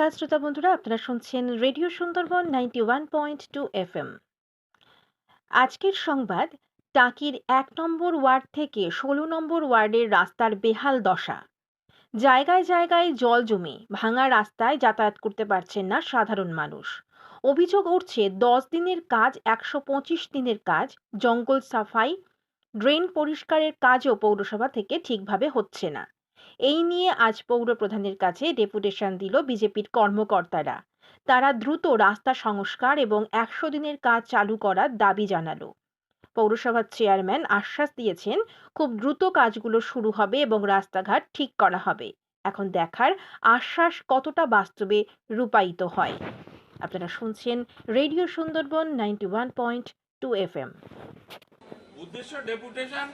নমস্কার শ্রোতা বন্ধুরা, আপনারা শুনছেন রেডিও সুন্দরবন 91.2 FM। আজকের সংবাদ, টাকির ১ নম্বর ওয়ার্ড থেকে ১৬ নম্বর ওয়ার্ডের রাস্তার বেহাল দশা। জায়গায় জায়গায় জল জমে ভাঙা রাস্তায় যাতায়াত করতে পারছেন না সাধারণ মানুষ। অভিযোগ উঠছে ১০ দিনের কাজ ১২৫ দিনের কাজ, জঙ্গল সাফাই, ড্রেন পরিষ্কারের কাজও পৌরসভা থেকে ঠিকভাবে হচ্ছে না। এই নিয়ে আজ পৌর প্রধানের কাছে ডেপুটেশন দিল বিজেপির কর্মকর্তারা। তারা দ্রুত রাস্তা সংস্কার এবং ১০০ দিনের কাজ চালু করার দাবি জানালো। পৌরসভার চেয়ারম্যান আশ্বাস দিয়েছেন খুব দ্রুত কাজগুলো শুরু হবে এবং রাস্তাঘাট ঠিক করা হবে। এখন দেখার আশ্বাস কতটা বাস্তবে রূপায়িত হয়। আপনারা শুনছেন রেডিও সুন্দরবন 91.2 FM। উদ্দেশ্য ডেপুটেশন,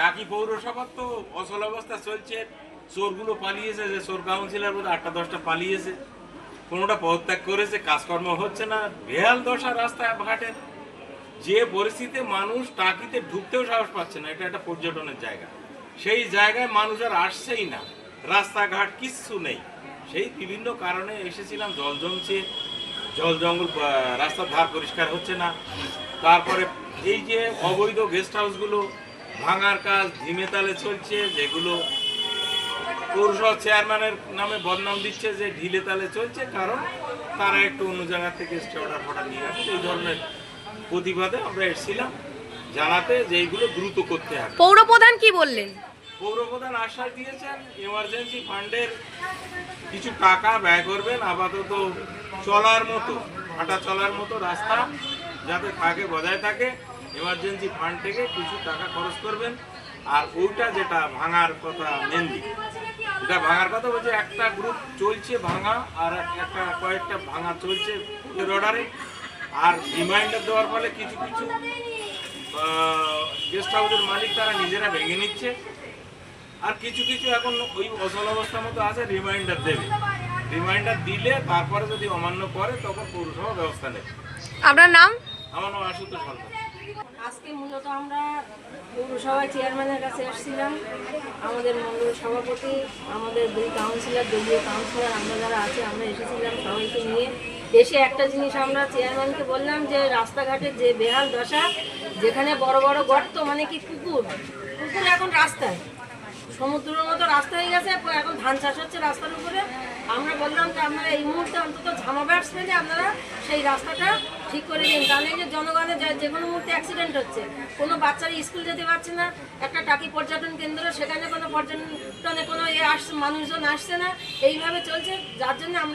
টাকি পৌরসভার তো অচল অবস্থা চলছে। চোরগুলো পালিয়েছে, যে চোর কাউন্সিলর বোধ ৮টা-১০টা পালিয়েছে, কোনোটা পদত্যাগ করেছে, কাজকর্ম হচ্ছে না, বেহাল দশা রাস্তাঘাটের। যে পরিস্থিতিতে মানুষ টাকিতে ঢুকতেও সাহস পাচ্ছে না, এটা একটা পর্যটনের জায়গা, সেই জায়গায় মানুষ আর আসছেই না, রাস্তাঘাট কিচ্ছু নেই। সেই বিভিন্ন কারণে এসেছিলাম, জল জমছে, জল জঙ্গল, রাস্তার ধার পরিষ্কার হচ্ছে না। তারপরে এই যে অবৈধ গেস্ট হাউসগুলো ভাঙার কাজ ধিমে তালে চলছে, যেগুলো পৌরসভার চেয়ারম্যানের নামে বদনাম দিচ্ছে যে ঢিলে তালে চলছে, কারণ তারা একটু অন্য জায়গা থেকে স্টে অর্ডার নিয়ে আসে। এই ধরনের প্রতিবাদে আমরা এসেছিলাম জানাতে যে এইগুলো দ্রুত করতে হবে। পৌরপ্রধান কি বললেন? পৌরপ্রধান আশ্বাস দিয়েছেন এমার্জেন্সি ফান্ডের কিছু টাকা ব্যয় করবেন, আপাতত চলার মতো, হাঁটা চলার মতো রাস্তা যাতে থাকে, বজায় থাকে, এমার্জেন্সি ফান্ড থেকে কিছু টাকা খরচ করবেন। আর ওইটা যেটা ভাঙার কথা, মেনলি এটা ভাঙার কথা বলছে, একটা গ্রুপ চলছে ভাঙা, আর কয়েকটা ভাঙা চলছে অর্ডারে। আর রিমাইন্ডার দেওয়ার ফলে কিছু কিছু গেস্ট হাউসের মালিক তারা নিজেরা ভেঙে নিচ্ছে, আর কিছু কিছু এখন ওই অচল অবস্থার মতো আছে, রিমাইন্ডার দেবে। রিমাইন্ডার দিলে তারপরে যদি অমান্য করে তখন পৌরসভা ব্যবস্থা নেবে। আপনার নাম? আমার নাম আশুতোষ সরকার। আজকে মূলত আমরা পৌরসভার চেয়ারম্যানের কাছে এসেছিলাম। আমাদের মণ্ডল সভাপতি, আমাদের দুই কাউন্সিলর, দলীয় কাউন্সিলর, আমরা যারা আছে আমরা এসেছিলাম সবাইকে নিয়ে। এসে একটা জিনিস আমরা চেয়ারম্যানকে বললাম যে রাস্তাঘাটের যে বেহাল দশা, যেখানে বড় বড় গর্ত, মানে কি পুকুর এখন রাস্তায়, সমুদ্রের মতো রাস্তা হয়ে গেছে, এখন ধান চাষ হচ্ছে রাস্তার উপরে। আমরা বললাম যে আপনারা এই মুহূর্তে অন্তত ঝামা ব্যাটস ফেলে আপনারা সেই রাস্তাটা ঠিক করে দিন, তাহলে যে জনগণের যে কোনো মুহূর্তে অ্যাক্সিডেন্ট হচ্ছে, কোনো বাচ্চারা স্কুল যেতে পারছে না। একটা টাকি পর্যটন কেন্দ্র, সেখানে কোনো পর্যটনে কোনো আসছে, মানুষজন আসছে না, এইভাবে চলছে, যার জন্য আমরা